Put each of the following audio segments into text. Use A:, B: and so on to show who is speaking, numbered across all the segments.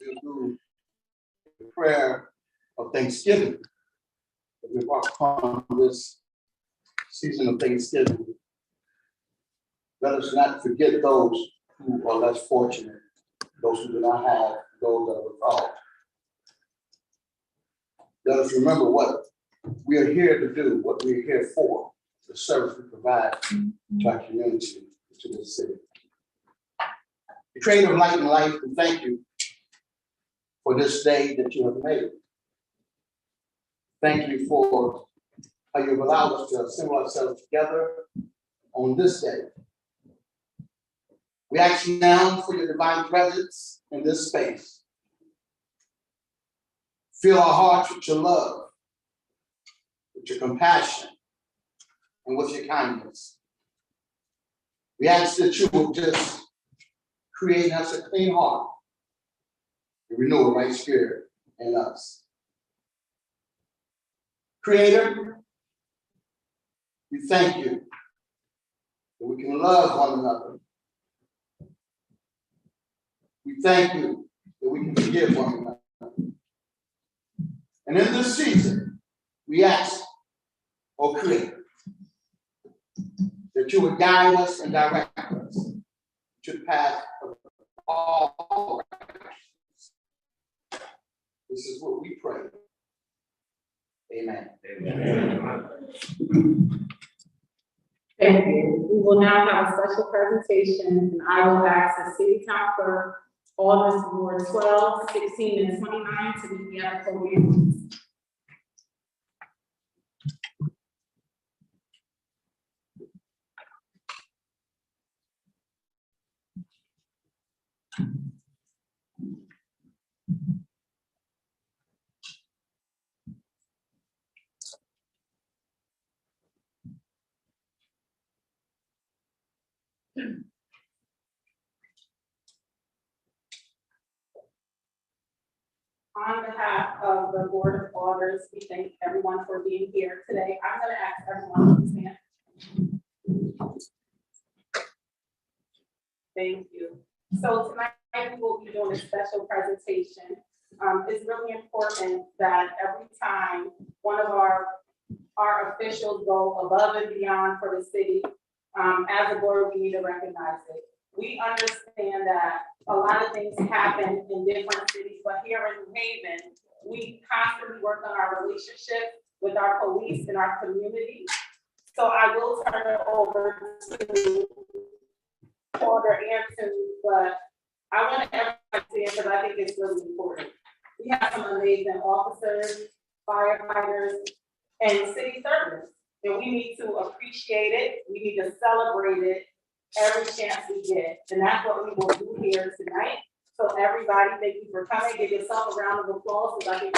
A: we'll do the prayer of Thanksgiving. We embark upon this season of Thanksgiving. Let us not forget those who are less fortunate, those who do not have, those that are without. Let us remember what we are here to do, what we are here for, the service we provide to our community, to this city. The Creator of light and life, we thank you for this day that you have made. Thank you for how you've allowed us to assemble ourselves together on this day. We ask you now for your divine presence in this space. Fill our hearts with your love, with your compassion, and with your kindness. We ask that you will just create in us a clean heart and renew a right spirit in us. Creator, we thank you that we can love one another. We thank you that we can forgive one another. And in this season, we ask, O Creator, that you would guide us and direct us to the path of all righteousness. This is what we pray. Amen.
B: Amen. Thank you. We will now have a special presentation, and I will ask the City Town Clerk, Alders Ward 12, 16, and 29 to be the other podium. On behalf of the Board of Alders, we thank everyone for being here today. I'm going to ask everyone to stand. Thank you. So tonight we will be doing a special presentation. It's really important that every time one of our officials go above and beyond for the city, as a board, we need to recognize it. We understand that a lot of things happen in different cities, but here in New Haven, we constantly work on our relationship with our police and our community. So I will turn it over to Porter Anson, but I want everybody to see it because I think it's really important. We have some amazing officers, firefighters, and city servants, and we need to appreciate it. We need to celebrate it every chance we get, and that's what we will do here tonight. So everybody, thank you for coming. Give yourself a round of applause. So I think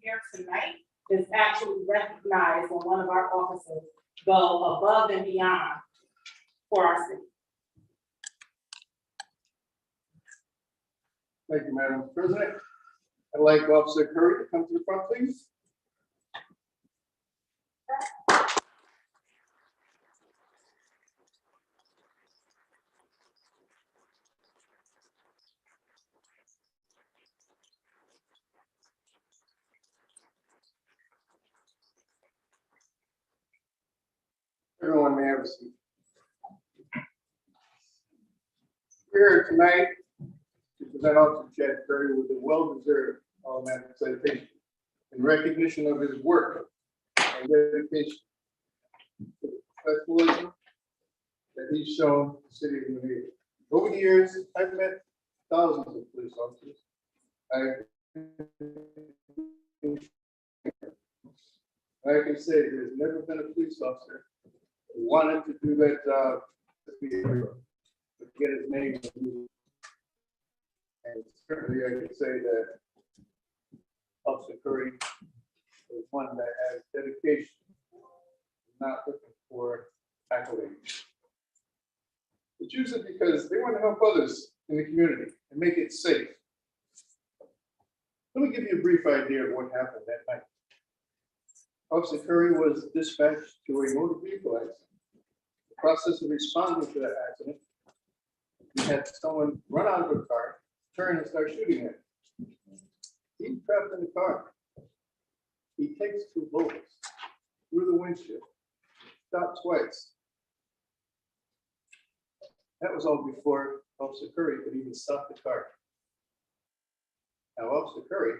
B: here tonight is actually recognized when one of our officers go above and beyond for our city.
A: Thank you, Madam President. I'd like Officer Curry to come to the front, please. Everyone may have a seat. We're here tonight to present Officer Chad Curry with a well-deserved automatic citation in recognition of his work and dedication to the professionalism that he's shown the city of New Haven. Over the years, I've met thousands of police officers. I can say there's never been a police officer who wanted to do that job to be a hero, to get his name. And certainly I can say that Officer Curry is one that has dedication, not looking for accolades. They choose it because they want to help others in the community and make it safe. Let me give you a brief idea of what happened that night. Officer Curry was dispatched to a motor vehicle accident. The process of responding to that accident, he had someone run out of a car, turn and start shooting at him. He's trapped in the car. He takes 2 bullets through the windshield, shot twice. That was all before Officer Curry could even stop the car. Now, Officer Curry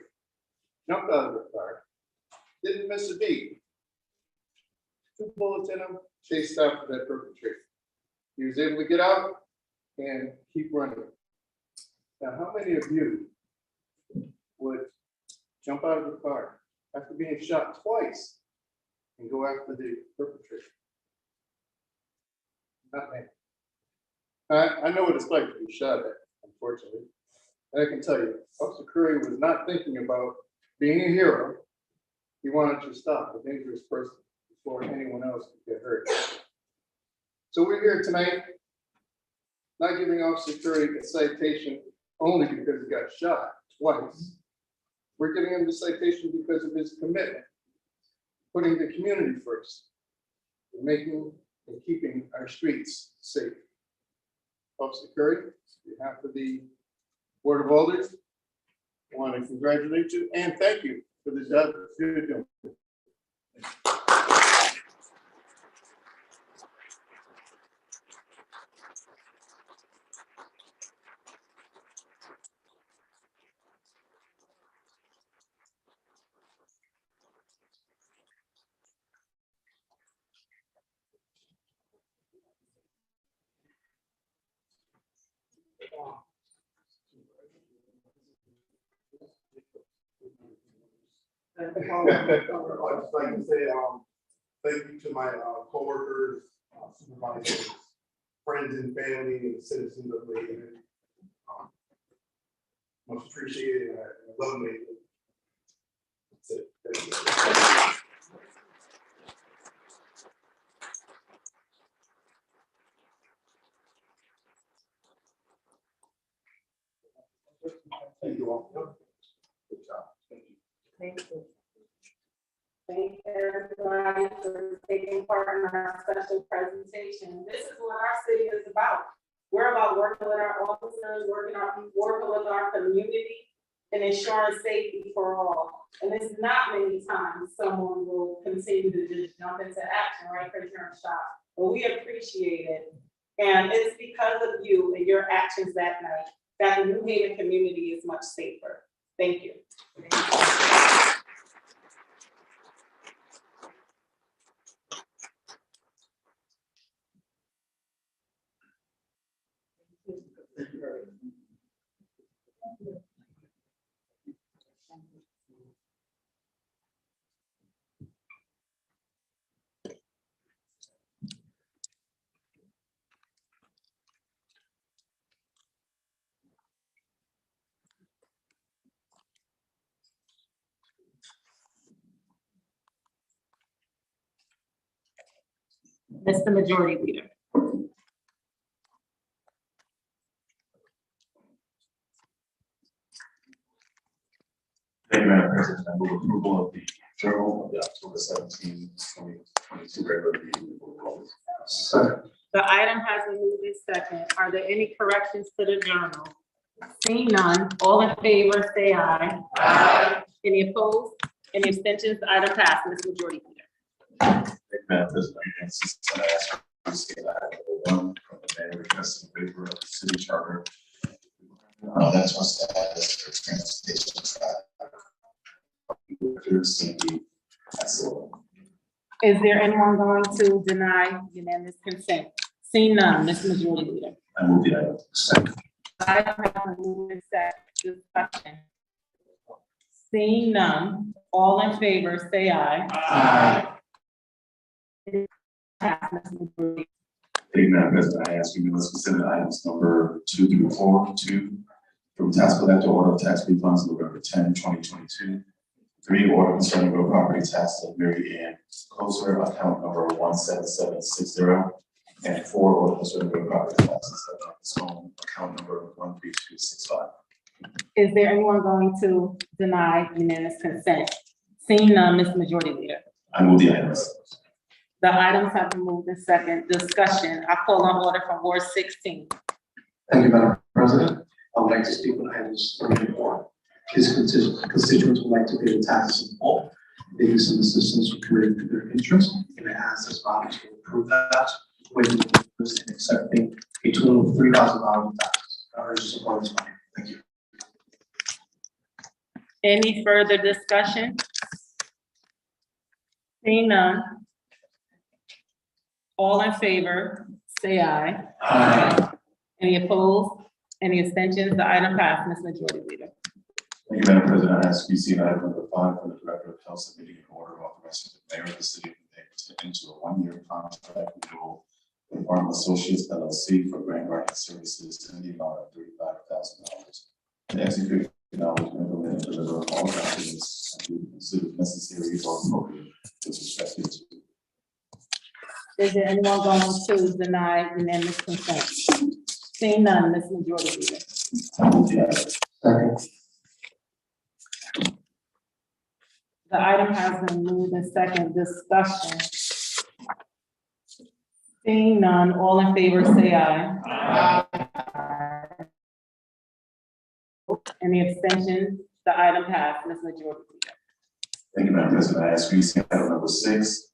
A: jumped out of the car, didn't miss a beat. 2 bullets in him, chased after that perpetrator. He was able to get out and keep running. Now, how many of you would jump out of the car after being shot twice and go after the perpetrator? Not many. I know what it's like to be shot at, unfortunately. And I can tell you, Officer Curry was not thinking about being a hero. He wanted to stop a dangerous person before anyone else could get hurt. So we're here tonight, not giving Officer Curry a citation only because he got shot twice. We're giving him the citation because of his commitment, putting the community first, and making and keeping our streets safe. Officer Curry, on behalf of the Board of Alders, I want to congratulate you and thank you for the job that you're doing.
C: I'd just like to say, thank you to my coworkers, supervisors, friends and family, and citizens of Lakeland. Much appreciated, and I love Lakeland. That's it. Thank you. Thank you all. Good job. Thank you.
B: Thank you. Thank everybody for taking part in our special presentation. This is what our city is about. We're about working with our officers, working with our community, and ensuring safety for all. And it's not many times someone will continue to just jump into action right because you're in shock. But we appreciate it. And it's because of you and your actions that night that the New Haven community is much safer. Thank you. Mr. Majority Leader.
D: Thank you, Madam President. I move approval of the journal of the October 17, 2022 regular meeting.
B: The item has been moved in second. Are there any corrections to the journal? Seeing none, all in favor, say aye. Aye. Any opposed? Any abstentions? The item passes. Majority Leader.
D: Thank you, Madam President. I ask you to say item 1 from the mayor requesting waiver of the city charter. That's what's status for transportation.
B: Is there anyone going to deny unanimous consent? Seeing none, Mr. Majority Leader.
D: I move the item. Second.
B: Item has been moved in second. Discussion. Seeing none, all in favor, say aye.
D: Aye.
B: Pass, Mr. Majority.
D: Thank you, Madam President. I ask you to consider items number 2 through 4. 2, from tax collector order of tax refunds November 10, 2022. 3, order concerning real property tax of Mary Ann Closer, account number 17760. And 4, order concerning real property taxes of this home, account number 13265.
B: Is there anyone going to deny unanimous consent? Seeing none, Mr. Majority Leader.
D: I move the items.
B: The items have been moved in second. Discussion. I call on order from Ward 16.
E: Thank you, Madam President. I would like to speak on items 3 and 4. His constituents would like to pay the taxes in full. They need some assistance with committing to their interest, and I ask this body to approve that, waiving the rules and accepting a total of $3,000 in taxes. I urge to support this body. Thank you.
B: Any further discussion? Seeing none. All in favor, say aye.
E: Aye.
B: Any opposed? Any abstentions? The item passed, Ms. Majority Leader.
D: Thank you, Madam President. I ask you to see item number 5 from the Director of Health submitting an order authorizing the mayor of the city of New Haven to enter a 1-year contract renewal with Farm Associates LLC for grant writing services in the amount of $35,000. To execute, acknowledge, implement, and deliver all documents considered necessary or appropriate with respect to.
B: Is there anyone going to deny unanimous consent? Seeing none, Ms. Majority Leader.
D: I move the item.
E: Second.
B: The item has been moved in second. Discussion. Seeing none, all in favor say aye. Aye. Any abstentions? The item passed, Ms. Majority Leader.
D: Thank you, Madam President. I ask you to see item number 6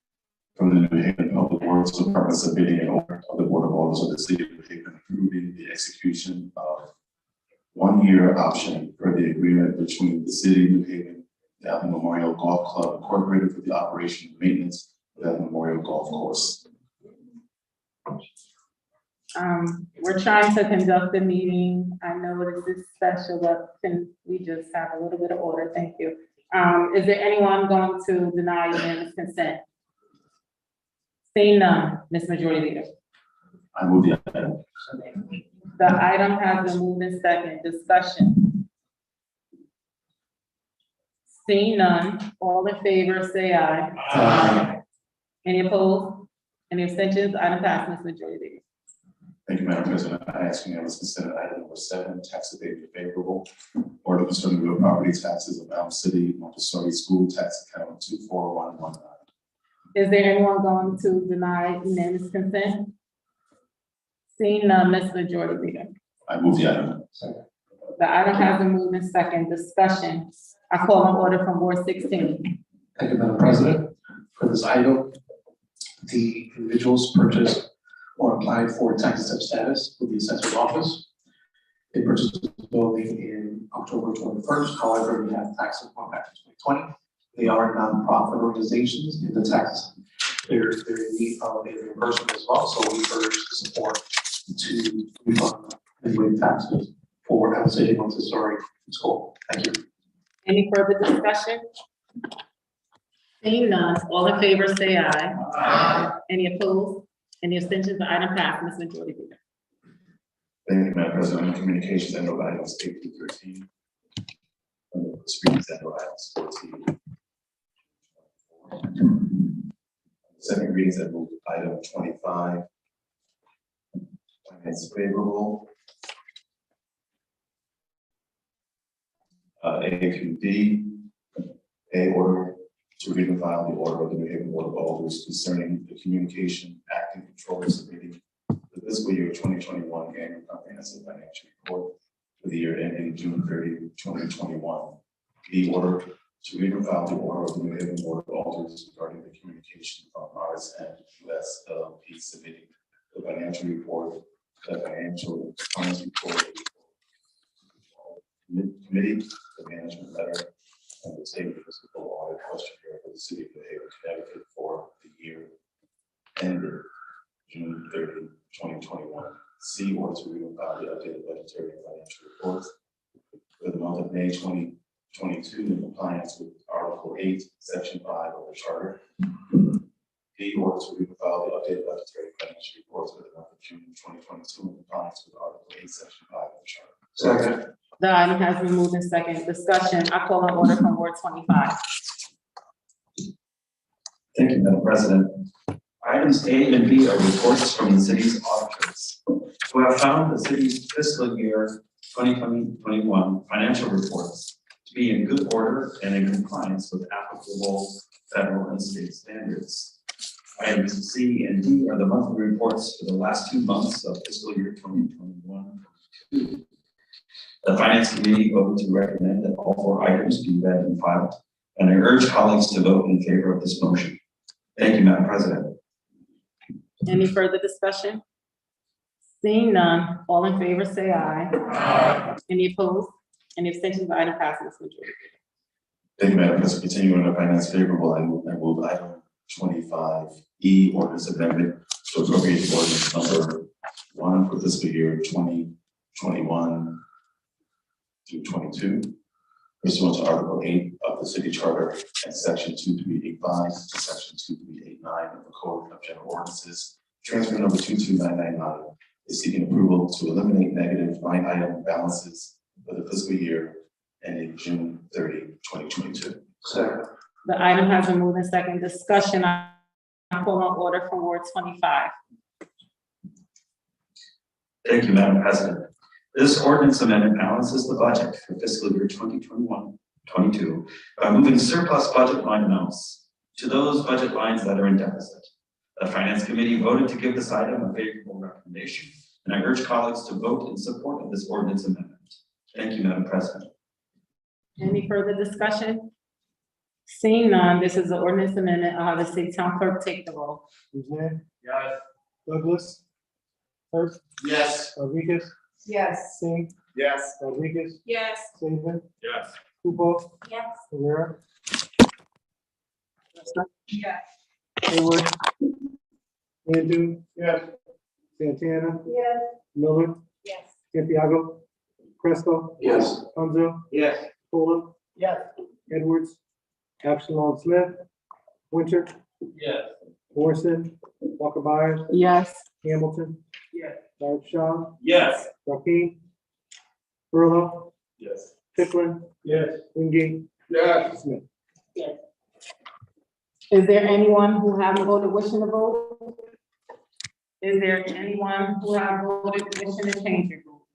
D: from the New Haven Public Works Department submitting an order of the Board of Alders of the City of New Haven approving the execution of 1-year option for the agreement between the City of New Haven, the Alvin Memorial Golf Club Incorporated for the operation and maintenance of that Memorial Golf Course.
B: We're trying to conduct the meeting. I know this is special, but can we just have a little bit of order? Thank you. Is there anyone going to deny unanimous consent? Seeing none, Ms. Majority Leader.
D: I move the item.
B: The item has been moved in second. Discussion. Seeing none, all in favor say aye.
E: Aye.
B: Any opposed? Any abstentions? Item passed, Ms. Majority Leader.
D: Thank you, Madam President. I ask unanimous consent on item number 7, tax abatement favorable. Order concerning real property taxes of Elm City Montessori School tax account 24119.
B: Is there anyone going to deny unanimous consent? Seeing none, Ms. Majority Leader.
D: I move the item.
B: The item has been moved in second. Discussion. I call on order from Ward 16.
E: Thank you, Madam President. For this item, the individuals purchased or applied for tax exempt status with the assessor's office. They purchased the building in October 21st. However, we have taxes going back to 2020. They are nonprofit organizations in the tax. They're in need of a reimbursement as well. So we urge the support to refund and waive taxes for Elm City Montessori School. Thank you.
B: Any further discussion? Seeing none, all in favor say aye. Aye. Any opposed? Any abstentions? The item passed, Ms. Majority Leader.
D: Thank you, Madam President. On communications, I know items 8 through 13. On the screens, I know items 14. Second readings, I move item 25. Finance favorable. A through D. A, order to read and file the order of the New Haven Board of Alders concerning the communication acting controller submitting the fiscal year 2021 annual comprehensive financial report for the year ending June 30, 2021. B, order to read and file the order of the New Haven Board of Alders regarding the communication from RSN US LLP submitting the financial report, the financial performance report, committee, the management letter, and the state fiscal audit questionnaire for the city of New Haven, Connecticut for the year ended June 30, 2021. C, order to read and file the updated budgetary and financial reports for the month of May 2022 in compliance with Article 8, Section 5 of the Charter. D, order to read and file the updated budgetary and financial reports for the month of June 2022 in compliance with Article 8, Section 5 of the Charter.
E: Second.
B: The item has been moved in second. Discussion. I call on order from Ward 25.
F: Thank you, Madam President. Items A and B are reports from the city's auditors, who have found the city's fiscal year 2020-21 financial reports to be in good order and in compliance with applicable federal and state standards. Items C and D are the monthly reports for the last 2 months of fiscal year 2021. The Finance Committee voted to recommend that all 4 items be read and filed, and I urge colleagues to vote in favor of this motion. Thank you, Madam President.
B: Any further discussion? Seeing none, all in favor say aye. Aye. Any opposed? Any abstentions? The item passes majority.
D: Thank you, Madam President. Continuing on the finance favorable, I move item 25E, ordinance amendment to appropriate ordinance number 1 for fiscal year 2021 through 22, pursuant to Article 8 of the City Charter and Section 2385 to Section 2389 of the Code of General Ordinances. Transfer number 22999 is seeking approval to eliminate negative line item balances for the fiscal year ending June 30, 2022.
E: Second.
B: The item has been moved in second. Discussion on call on order from Ward 25.
F: Thank you, Madam President. This ordinance amendment balances the budget for fiscal year 2021-22 by moving surplus budget line amounts to those budget lines that are in deficit. The Finance Committee voted to give this item a favorable recommendation, and I urge colleagues to vote in support of this ordinance amendment. Thank you, Madam President.
B: Any further discussion? Seeing none, this is the ordinance amendment. I'll have the city town clerk take the roll.
A: Guzman,
C: Yes.
A: Douglas, Hurst,
C: Yes.
A: Rodriguez,
B: Yes.
A: Singh,
C: Yes.
A: Rodriguez,
B: Yes.
A: Saban,
C: Yes.
A: Lupo,
B: Yes.
A: Rivera,
B: Yes.
A: Hayward, Andrew. Yes. Santana,
B: Yes.
A: Miller,
B: Yes.
A: Santiago, Crespo,
E: Yes.
A: Punzo,
C: Yes.
A: Cola,
C: Yes.
A: Edwards, Absalom Smith, Winter,
C: Yes.
A: Morrison, Walker Byers,
B: Yes.
A: Hamilton.
C: Yes.
A: Barb Shaw,
C: Yes.
A: Joaquin, Burlow,
C: Yes.
A: Picklen,
C: Yes.
A: Wingate,
C: Yes.
A: Smith.
B: Is there anyone who hasn't voted wishing to vote? Is there anyone who has voted wishing to change their vote?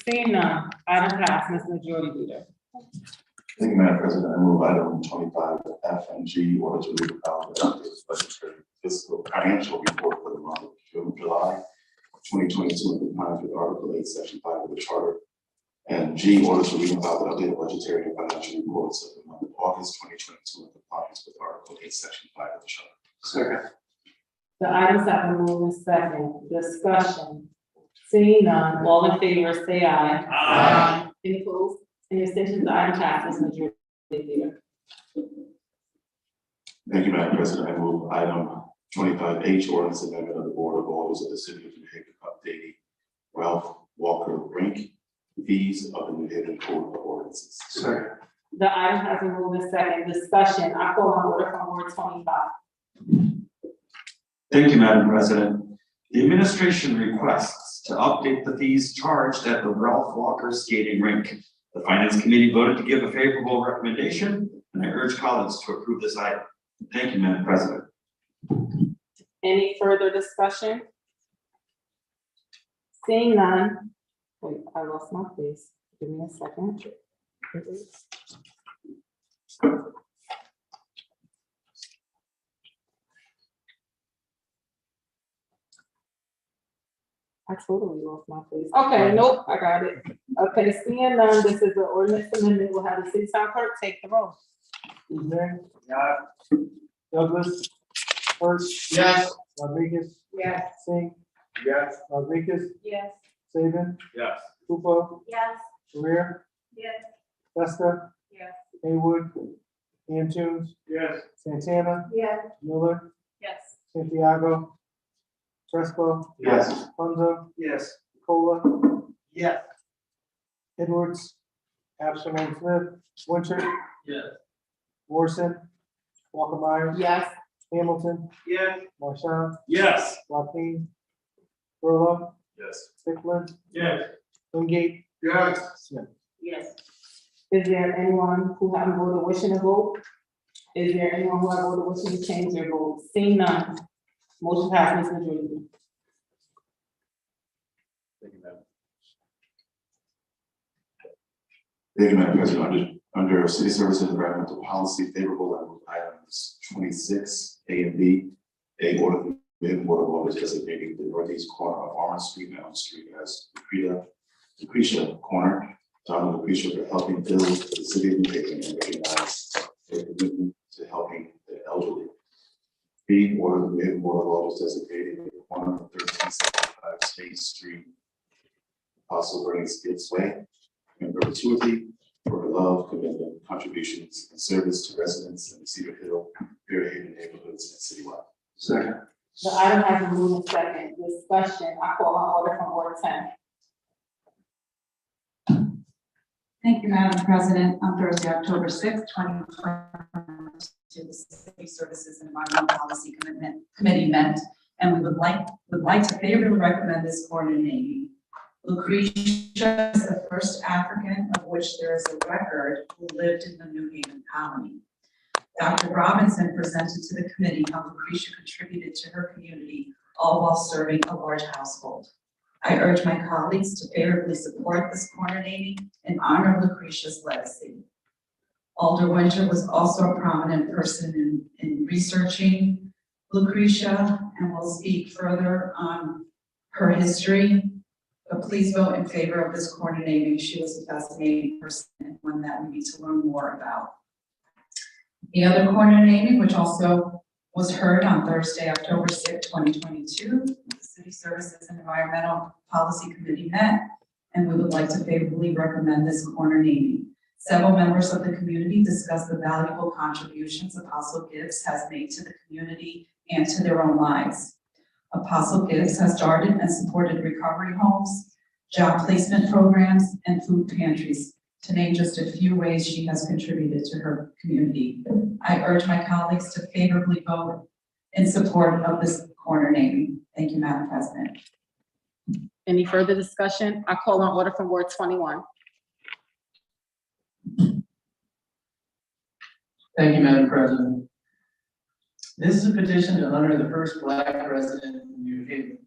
B: Seeing none, item passed, Ms. Majority Leader.
D: Thank you, Madam President. I move item 25F and G, order to read about the updated budgetary fiscal financial report for the month of July 2022 in compliance with Article 8, Section 5 of the Charter. And G, order to read about the updated budgetary and financial reports of the month of August 2022 in compliance with Article 8, Section 5 of the Charter.
E: Second.
B: The items have been moved in second. Discussion. Seeing none, all in favor say aye. Aye. Any opposed? Any abstentions? The item passes, Majority Leader.
D: Thank you, Madam President. I move item 25H, ordinance amendment of the Board of Alders of the City of New Haven updating Ralph Walker Brink fees of the New Haven Code of Ordinances.
E: Second.
B: The item has been moved in second. Discussion. I call on order from Ward 25.
F: Thank you, Madam President. The administration requests to update the fees charged at the Ralph Walker Skating Rink. The Finance Committee voted to give a favorable recommendation, and I urge colleagues to approve this item. Thank you, Madam President.
B: Any further discussion? Seeing none. Wait, I lost my place. Give me a second. I totally lost my place. Okay, nope, I got it. Okay, seeing none, this is the ordinance amendment. We'll have the city town clerk take the roll.
A: Guzman,
C: Yes.
A: Douglas, Hurst,
C: Yes.
A: Rodriguez,
B: Yes.
A: Singh,
C: Yes.
A: Rodriguez,
B: Yes.
A: Saban,
C: Yes.
A: Lupo,
B: Yes.
A: Rivera,
B: Yes.
A: Lester,
B: Yes.
A: Haywood, Antunes,
C: Yes.
A: Santana,
B: Yes.
A: Miller,
B: Yes.
A: Santiago, Fresco,
E: Yes.
A: Punzo,
C: Yes.
A: Cola,
C: Yes.
A: Edwards, Absalom Smith, Winter,
C: Yes.
A: Morrison, Walker Myers,
B: Yes.
A: Hamilton,
C: Yes.
A: Marchand,
C: Yes.
A: Joaquin, Burlow,
C: Yes.
A: Picklen,
C: Yes.
A: Wingate,
C: Yes.
A: Smith.
B: Yes. Is there anyone who hasn't voted wishing to vote? Is there anyone who has voted wishing to change their vote? Seeing none. Motion passes, Majority.
C: Thank you, Madam.
D: Thank you, Madam President. Under City Services and Environmental Policy, favorable, I move items 26A and B, A, order the Mayor Board of Alder's designating the northeast corner of Orange Street and Elm Street as Lucretia Corner. Donna Lucretia for helping build the city of New Haven and recognize their commitment to helping the elderly. B, order the Mayor Board of Alder's designating the corner of 1375 State Street, Apostle Bernice Gibbs Way, in perpetuity for her love, commitment, contributions, and service to residents in the Cedar Hill, Fairhaven neighborhoods, and citywide.
E: Second.
B: The item has been moved in second. Discussion, I call on order from Ward 10.
G: Thank you, Madam President. On Thursday, October 6th, 2020, to the City Services and Environmental Policy Committee met, and we would like to favorably recommend this corner naming. Lucretia is the first African of which there is a record who lived in the New Haven colony. Dr. Robinson presented to the committee how Lucretia contributed to her community, all while serving a large household. I urge my colleagues to favorably support this corner naming in honor of Lucretia's legacy. Alder Winter was also a prominent person in researching Lucretia and will speak further on her history. But please vote in favor of this corner naming. She was a fascinating person and one that we need to learn more about. The other corner naming, which also was heard on Thursday, October 6, 2022, the City Services and Environmental Policy Committee met, and we would like to favorably recommend this corner naming. Several members of the community discussed the valuable contributions Apostle Gibbs has made to the community and to their own lives. Apostle Gibbs has started and supported recovery homes, job placement programs, and food pantries, to name just a few ways she has contributed to her community. I urge my colleagues to favorably vote in support of this corner naming. Thank you, Madam President.
B: Any further discussion? I call on order from Ward 21.
E: Thank you, Madam President. This is a petition to honor the first Black resident in New Haven,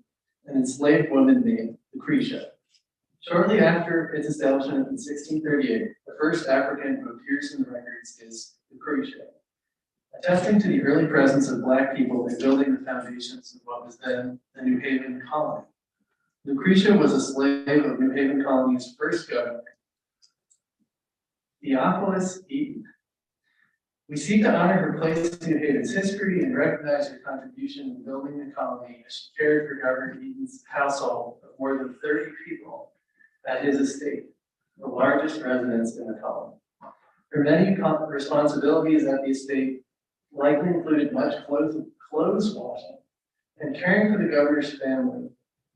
E: an enslaved woman named Lucretia. Shortly after its establishment in 1638, the first African who appears in the records is Lucretia, attesting to the early presence of Black people in building the foundations of what was then the New Haven colony. Lucretia was a slave of New Haven colony's first governor, Theophilus Eaton. We seek to honor her place in New Haven's history and recognize her contribution in building the colony as she cared for Governor Eaton's household of more than 30 people at his estate, the largest residence in the colony. Her many responsibilities at the estate likely included much clothes washing and caring for the governor's family,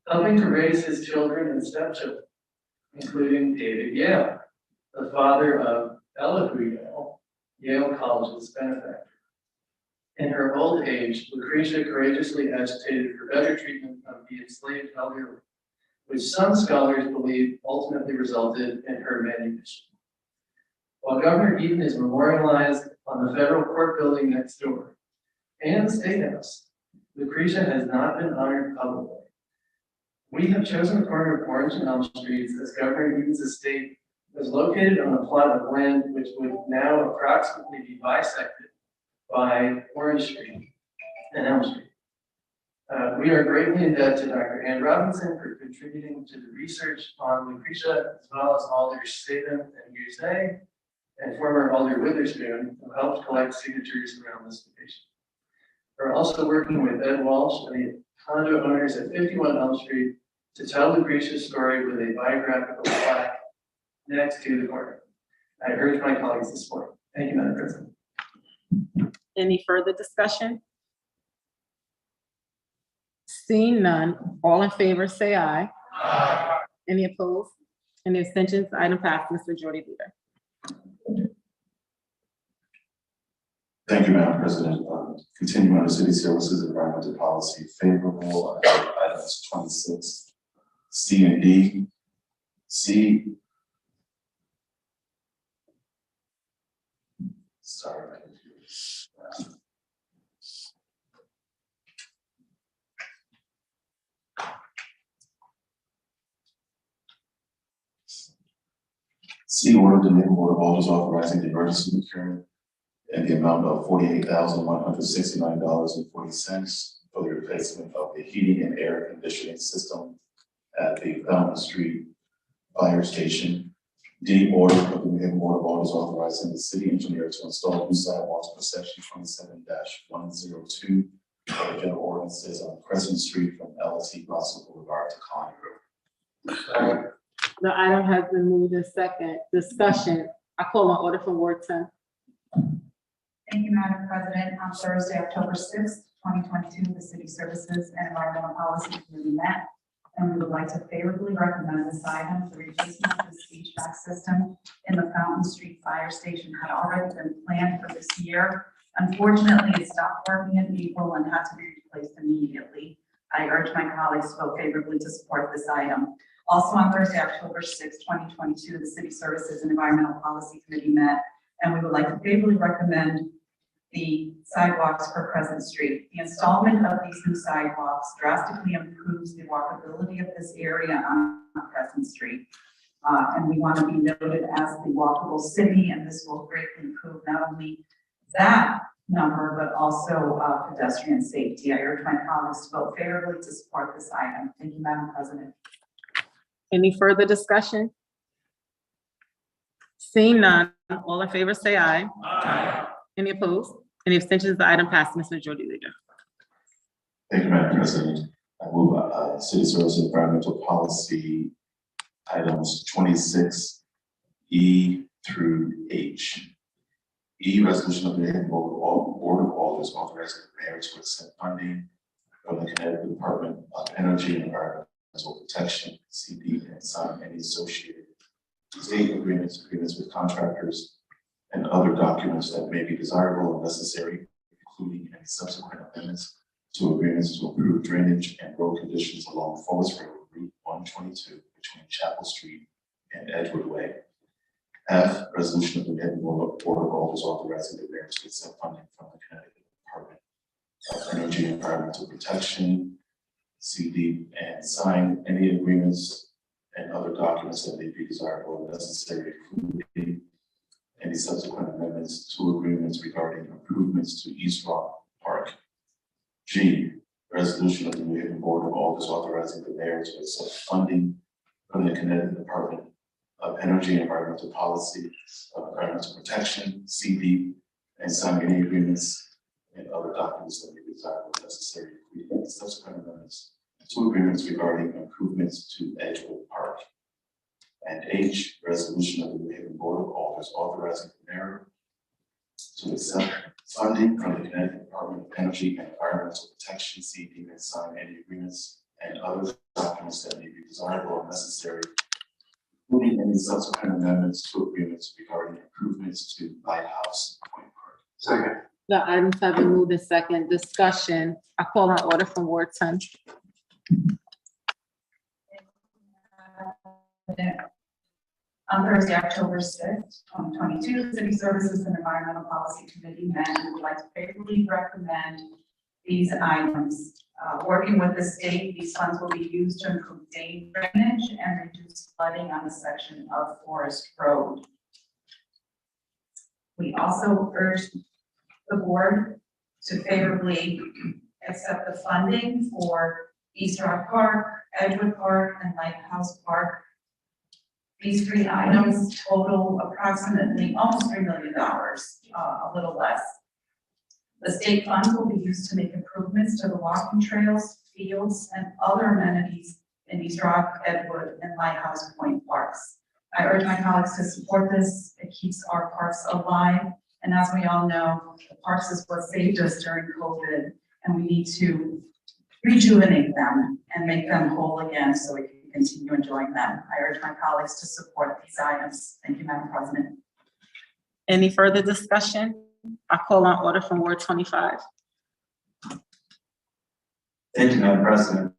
E: helping to raise his children and stepchildren, including David Yale, the father of Elihu Yale, Yale College's benefactor. In her old age, Lucretia courageously agitated for better treatment of the enslaved elderly, which some scholars believe ultimately resulted in her manumission. While Governor Eaton is memorialized on the federal court building next door and the State House, Lucretia has not been honored publicly. We have chosen the corner of Orange and Elm Streets as Governor Eaton's estate was located on a plot of land which would now approximately be bisected by Orange Street and Elm Street. We are greatly in debt to Dr. Ann Robinson for contributing to the research on Lucretia, as well as Alders Saban and Guzay, and former Alder Witherspoon, who helped collect signatures around this petition. We're also working with Ed Walsh and the condo owners at 51 Elm Street to tell Lucretia's story with a biographical plaque next to the corner. I urge my colleagues to support. Thank you, Madam President.
B: Any further discussion? Seeing none, all in favor say aye. Aye. Any opposed? Any abstentions? Item passed. Mr. Majority Leader.
D: Thank you, Madam President. Continuing on the City Services and Environmental Policy, favorable on items 26, C and D. C. Sorry. C, order the Mayor Board of Alders authorizing the emergency procurement in the amount of $48,169.40 for the replacement of the heating and air conditioning system at the Fountain Street Fire Station. D, order of the New Haven Board of Alders authorizing the city engineer to install new sidewalks for section 27-102 of the general ordinances on Crescent Street from LT Russell Boulevard to Colony Road.
B: The item has been moved in second. Discussion. I call on order from Ward 10.
G: Thank you, Madam President. On Thursday, October 6th, 2022, the City Services and Environmental Policy Committee met, and we would like to favorably recommend this item. The replacement of the HVAC system in the Fountain Street Fire Station had already been planned for this year. Unfortunately, it stopped working in April and had to be replaced immediately. I urge my colleagues to vote favorably to support this item. Also on Thursday, October 6th, 2022, the City Services and Environmental Policy Committee met, and we would like to favorably recommend the sidewalks for Crescent Street. The installment of these new sidewalks drastically improves the walkability of this area on Crescent Street. And we want to be noted as the walkable city, and this will greatly improve not only that number, but also pedestrian safety. I urge my colleagues to vote favorably to support this item. Thank you, Madam President.
B: Any further discussion? Seeing none, all in favor say aye.
F: Aye.
B: Any opposed? Any abstentions? The item passed. Mr. Majority Leader.
D: Thank you, Madam President. I move City Service Environmental Policy items 26E through H. E, resolution of the New Haven Board of Alders authorizing the mayor to accept funding from the Connecticut Department of Energy and Environmental Protection, CD, and sign any associated state agreements with contractors, and other documents that may be desirable and necessary, including any subsequent amendments to agreements to improve drainage and road conditions along Forest Road, Route 122, between Chapel Street and Edgewood Way. F, resolution of the New Haven Board of Alders authorizing the mayor to accept funding from the Connecticut Department of Energy and Environmental Protection, CD, and sign any agreements and other documents that may be desirable and necessary, including any subsequent amendments to agreements regarding improvements to East Rock Park. G, resolution of the New Haven Board of Alders authorizing the mayor to accept funding from the Connecticut Department of Energy and Environmental Policy, Environmental Protection, CD, and sign any agreements and other documents that may be desirable and necessary, including subsequent amendments to agreements regarding improvements to Edgewood Park. And H, resolution of the New Haven Board of Alders authorizing the mayor to accept funding from the Connecticut Department of Energy and Environmental Protection, CD, and sign any agreements and other documents that may be desirable and necessary, including any subsequent amendments to agreements regarding improvements to Lighthouse Point Park.
C: Second.
B: The items have been moved in second. Discussion. I call on order from Ward 10.
G: On Thursday, October 6th, 2022, the City Services and Environmental Policy Committee met and would like to favorably recommend these items. Working with the state, these funds will be used to improve drainage and reduce flooding on the section of Forest Road. We also urge the board to favorably accept the funding for East Rock Park, Edgewood Park, and Lighthouse Park. These three items total approximately almost $3 million, a little less. The state funds will be used to make improvements to the walking trails, fields, and other amenities in East Rock, Edgewood, and Lighthouse Point parks. I urge my colleagues to support this. It keeps our parks alive. And as we all know, the parks is what saved us during COVID, and we need to rejuvenate them and make them whole again so we can continue enjoying them. I urge my colleagues to support these items. Thank you, Madam President.
B: Any further discussion? I call on order from Ward 25.
F: Thank you, Madam President.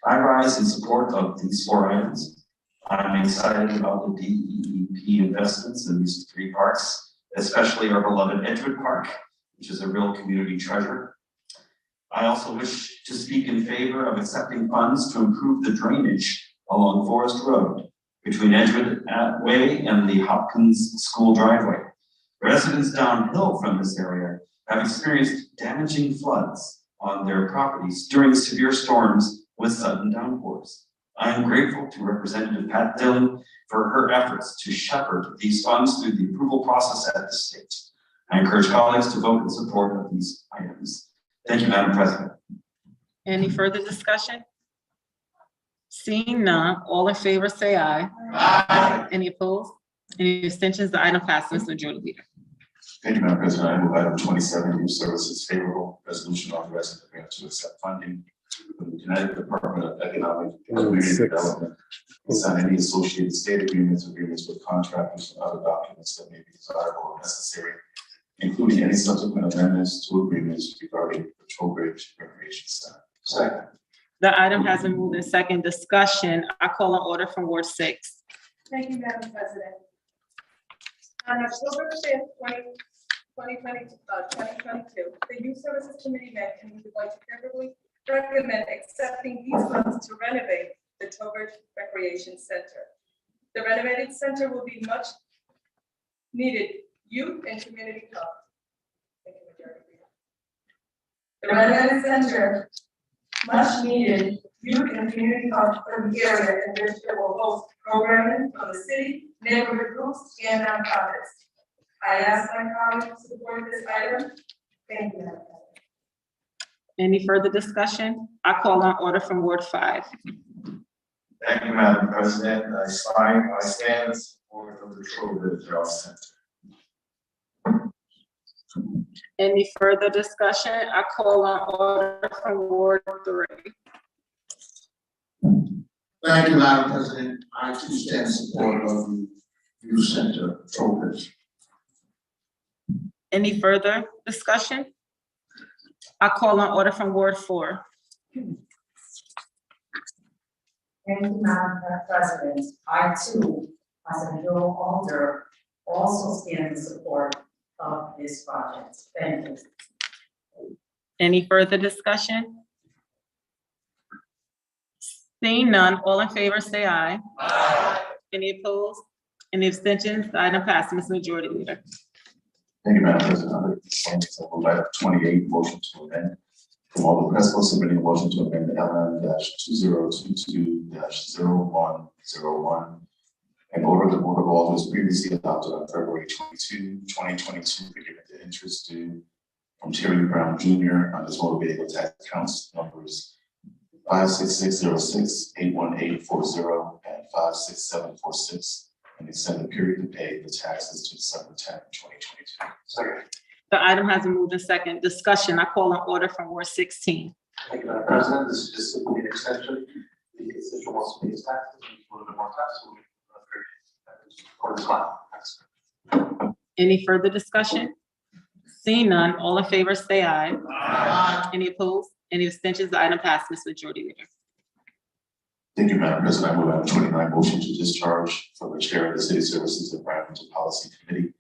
F: I rise in support of these four items. I'm excited about the DEEP investments in these three parks, especially our beloved Edgewood Park, which is a real community treasure. I also wish to speak in favor of accepting funds to improve the drainage along Forest Road between Edgewood Way and the Hopkins School driveway. Residents downhill from this area have experienced damaging floods on their properties during severe storms with sudden downpours. I am grateful to Representative Pat Dillon for her efforts to shepherd these funds through the approval process at the state. I encourage colleagues to vote in support of these items. Thank you, Madam President.
B: Any further discussion? Seeing none, all in favor say aye.
F: Aye.
B: Any opposed? Any abstentions? The item passes. Majority Leader.
D: Thank you, Madam President. I move item 27, youth services favorable, resolution authorizing the mayor to accept funding from the Connecticut Department of Economic and Community Development, and sign any associated state agreements with contractors, and other documents that may be desirable or necessary, including any subsequent amendments to agreements regarding the Trowbridge Recreation Center. Second.
B: The item has been moved in second. Discussion. I call an order from Ward 6.
H: Thank you, Madam President. On October 5th, 2022, the Youth Services Committee met and we would like to favorably recommend accepting these funds to renovate the Trowbridge Recreation Center. The renovated center will be much needed youth and community hub. Thank you, Majority Leader. The renovated center, much needed youth and community hub for the area in which it will host programming from the city, neighborhood groups, and nonprofits. I ask my colleagues to support this item. Thank you, Madam President.
B: Any further discussion? I call on order from Ward 5.
I: Thank you, Madam President. I stand in support of the Trowbridge Health Center.
B: Any further discussion? I call on order from Ward 3.
I: Thank you, Madam President. I too stand in support of the youth center, Trowbridge.
B: Any further discussion? I call on order from Ward 4.
J: Thank you, Madam President. I too, as a fellow alder, also stand in support of this project. Thank you.
B: Any further discussion? Seeing none, all in favor say aye.
F: Aye.
B: Any opposed? Any abstentions? The item passes. Ms. Majority Leader.
D: Thank you, Madam President. Under consent, I move item 28, motion to amend. From all the Crespo submitting a motion to amend the LM-2022-0101 and order the Board of Alders previously adopted on February 22, 2022, forgiving the interest due from Terry Brown Jr. on his motor vehicle tax accounts numbers 56606, 81840, and 56746, and extend the period to pay the taxes to December 10, 2022. Second.
B: The item has been moved in second. Discussion. I call on order from Ward 16.
E: Thank you, Madam President. This is just simply an extension. The constituent wants to pay his taxes, and a little bit more tax, so we for this month.
B: Any further discussion? Seeing none, all in favor say aye.
F: Aye.
B: Any opposed? Any abstentions? The item passes. Ms. Majority Leader.
D: Thank you, Madam President. I move item 29, motion to discharge from the chair of the City Services and Environmental Policy Committee,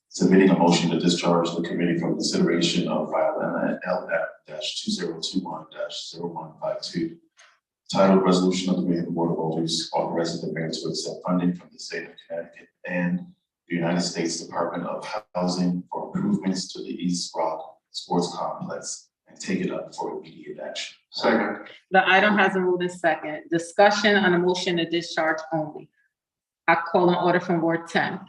D: submitting a motion to discharge the committee from consideration of file LF-2021-0152, titled Resolution of the Mayor of the Board of Alders authorizing the mayor to accept funding from the state of Connecticut and the United States Department of Housing for improvements to the East Rock Sports Complex and take it up for immediate action.
I: Second.
B: The item has been moved in second. Discussion on a motion to discharge only. I call on order from Ward 10.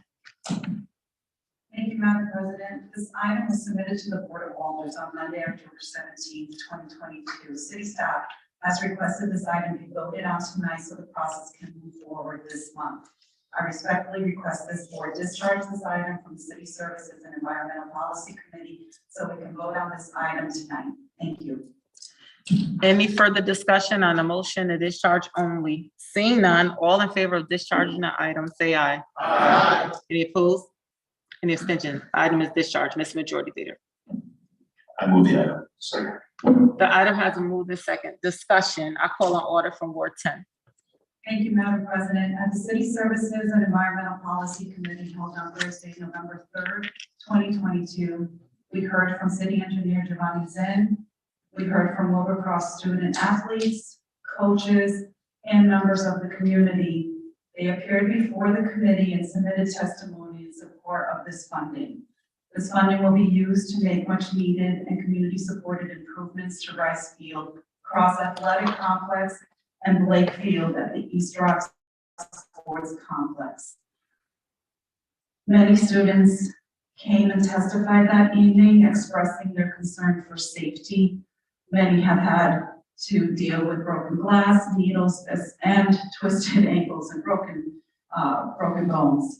G: Thank you, Madam President. This item was submitted to the Board of Alders on Monday, October 17th, 2022. City staff has requested this item be voted on tonight so the process can move forward this month. I respectfully request this board discharge this item from the City Services and Environmental Policy Committee so we can vote on this item tonight. Thank you.
B: Any further discussion on the motion to discharge only? Seeing none, all in favor of discharging the item, say aye.
F: Aye.
B: Any opposed? Any abstentions? The item is discharged. Ms. Majority Leader.
D: I move the item.
I: Second.
B: The item has been moved in second. Discussion. I call on order from Ward 10.
G: Thank you, Madam President. At the City Services and Environmental Policy Committee held on Thursday, November 3rd, 2022, we heard from City Engineer Giovanni Zinn. We heard from Wilbercross student athletes, coaches, and members of the community. They appeared before the committee and submitted testimony in support of this funding. This funding will be used to make much needed and community supported improvements to Rice Field, Cross Athletic Complex, and Blake Field at the East Rock Sports Complex. Many students came and testified that evening, expressing their concern for safety. Many have had to deal with broken glass, needles, and twisted ankles and broken bones,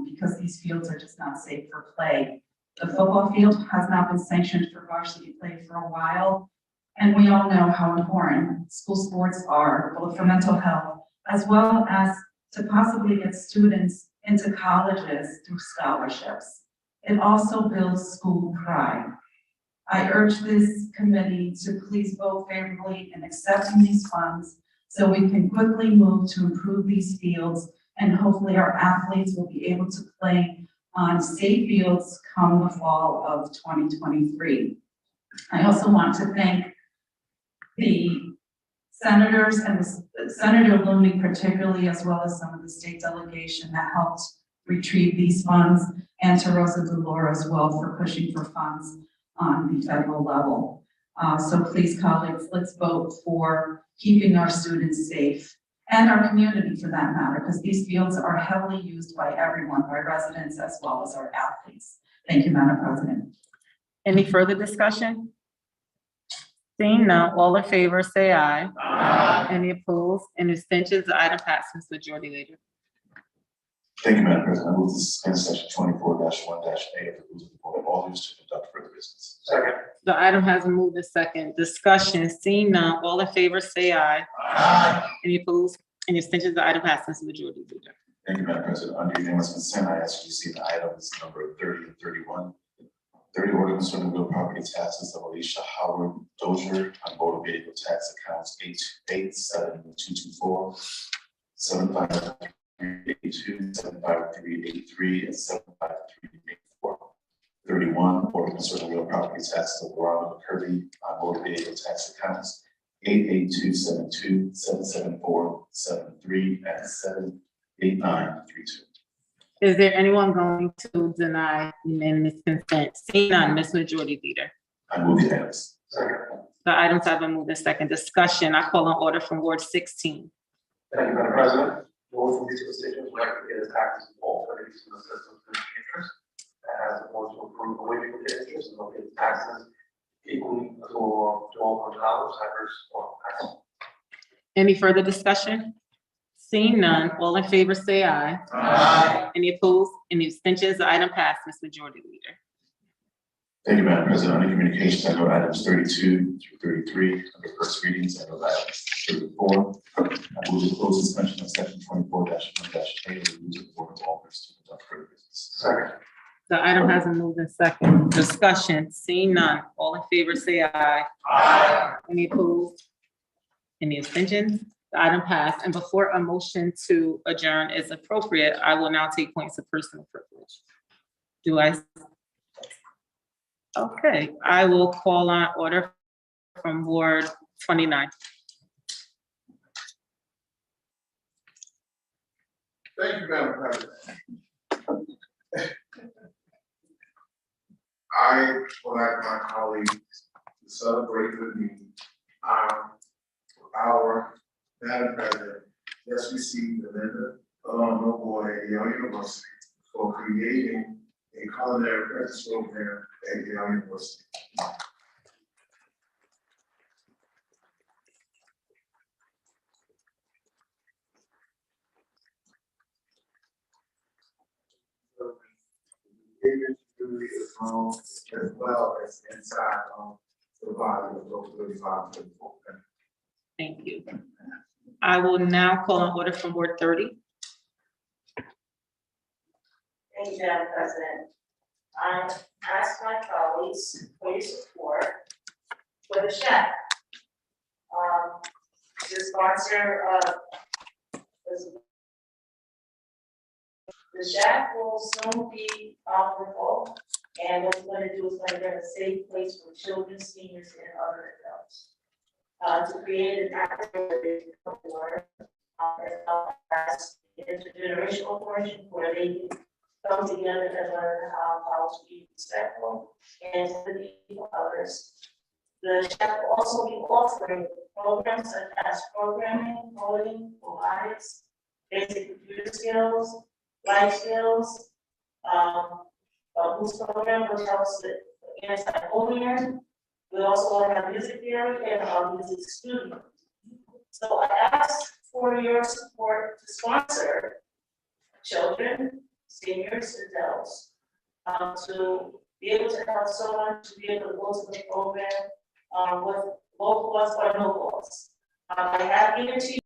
G: because these fields are just not safe for play. The football field has not been sanctioned for varsity play for a while, and we all know how important school sports are, both for mental health, as well as to possibly get students into colleges through scholarships. It also builds school pride. I urge this committee to please vote favorably in accepting these funds so we can quickly move to improve these fields, and hopefully our athletes will be able to play on state fields come the fall of 2023. I also want to thank the senators and Senator Looney particularly, as well as some of the state delegation that helped retrieve these funds, and to Rosa DeLauro as well for pushing for funds on the federal level. So please, colleagues, let's vote for keeping our students safe and our community for that matter, because these fields are heavily used by everyone, by residents as well as our athletes. Thank you, Madam President.
B: Any further discussion? Seeing none, all in favor, say aye. Aye. Any opposed? Any abstentions? The item passes. Majority Leader.
D: Thank you, Madam President. I move to suspend section 24-1-A of the rules of the Board of Alders to conduct further business.
C: Second.
B: The item has been moved to second. Discussion, seeing none, all in favor, say aye.
C: Aye.
B: Any opposed? Any abstentions? The item passes. Majority Leader.
D: Thank you, Madam President. Under unanimous consent, I ask you to see the items number 30 and 31. 30, order concerning real property taxes of Alicia Howard Dozier on motor vehicle tax accounts 87224, 75382, 75383, and 75384. 31, order concerning real property taxes of Ronald Kirby on motor vehicle tax accounts 88272, 77473, and 78932.
B: Is there anyone going to deny unanimous consent? Seeing none, Ms. Majority Leader.
D: I move the items.
C: Second.
B: The items have been moved in second. Discussion, I call on order from Ward 16.
C: Thank you, Madam President. Board of these constituents recommend the taxes of all parties to the system of interest. That has the board to approve the waiving of the interest and locate the taxes equally to $1,200, adverse or tax.
B: Any further discussion? Seeing none, all in favor say aye.
C: Aye.
B: Any opposed? Any abstentions? The item passed, Ms. Majority Leader.
D: Thank you, Madam President. Under communications, I know items 32 through 33. Under first readings, I know items 34. I move to close suspension of section 24-1-A of the rules of the Board of Alders to conduct further business.
C: Second.
B: The item has been moved in second. Discussion, seeing none, all in favor say aye.
C: Aye.
B: Any opposed? Any abstentions? The item passed, and before a motion to adjourn is appropriate, I will now take points of personal privilege. Do I? Okay, I will call on order from Ward 29.
C: Thank you, Madam President. I would like my colleagues to celebrate with me our Madam President just received the Linda Noboy at Yale University for creating a culinary apprentice program at Yale University. As well as inside the body of those 35 people.
B: Thank you. I will now call on order from Ward 30.
J: Thank you, Madam President. I ask my colleagues for your support for the chef. The sponsor of the chef will soon be operable, and what we're going to do is going to get a safe place for children, seniors, and other adults. To create an atmosphere for intergenerational portion where they can come together and learn how to be respect and to the need of others. The chef will also be offering programs such as programming, coding, robotics, basic computer skills, life skills, a boost program which helps with anti-bullying. We also have music theory and music studio. So I asked for your support to sponsor children, seniors, adults, to be able to help someone to be able to go to the program with low cost or no cost. I have given to you